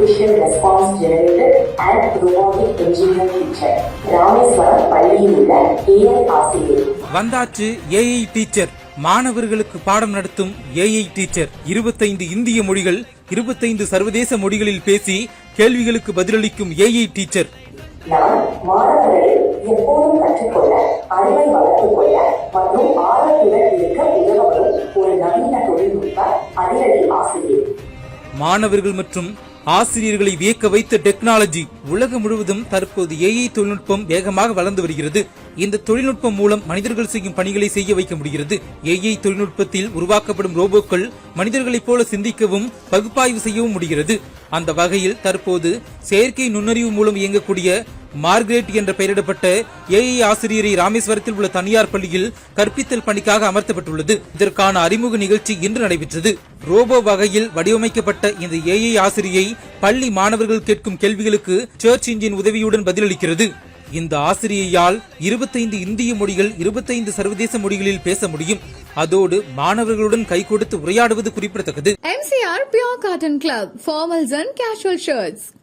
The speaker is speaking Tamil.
artificial response generator and robotic engineer teacher. Rameswaram பள்ளியில் உள்ள AI ஆசிரியர். வந்தாச்சு AI டீச்சர். மாணவர்களுக்கு பாடம் நடத்தும் AI டீச்சர். 25 இந்திய மொழிகள், 25 சர்வதேச மொழிகளில் பேசி கேள்விகளுக்கு பதிலளிக்கும் AI டீச்சர். நான் மாணவர்களை எப்போதும் கற்றுக்கொள்ள, அறிவை வளர்த்துக் கொள்ள மற்றும் ஆர்வத்துடன் இருக்க உதவப்படும் ஒரு நவீன தொழில்நுட்ப அதிரடி ஆசிரியர். மாணவர்கள் மற்றும் ஆசிரியர்களை வியக்க வைத்த டெக்னாலஜி. உலகம் முழுவதும் தற்போது AI தொழில்நுட்பம் வேகமாக வளர்ந்து வருகிறது. இந்த தொழில்நுட்பம் மூலம் மனிதர்கள் செய்யும் பணிகளை செய்ய வைக்க முடிகிறது. AI தொழில்நுட்பத்தில் உருவாக்கப்படும் ரோபோக்கள் மனிதர்களைப் போல சிந்திக்கவும் பகுப்பாய்வு செய்யவும் முடிகிறது. அந்த வகையில் தற்போது செயற்கை நுண்ணறிவு மூலம் இயங்கக்கூடிய மார்கரெட் என்ற பெயரிடப்பட்ட AI ஆசிரியரை ராமேஸ்வரத்தில் உள்ள தனியார் பள்ளியில் கற்பித்தல் பணிக்காக அமர்த்தப்பட்டுள்ளது. இதற்கான அறிமுக நிகழ்ச்சி இன்று நடைபெற்றது. ரோபோ வகையில் வடிவமைக்கப்பட்ட இந்த AI ஆசிரியை பள்ளி மாணவர்கள் கேட்கும் கேள்விகளுக்கு சர்ச் இன்ஜின் உதவியுடன் பதிலளிக்கிறது. இந்த ஆசிரியையால் 25 இந்திய மொழிகள், 25 சர்வதேச மொழிகளில் பேச முடியும். அதோடு மாணவர்களுடன் கை கொடுத்து உரையாடுவது குறிப்பிடத்தக்கது. MCR Pure Cotton Club, formals and casual shirts.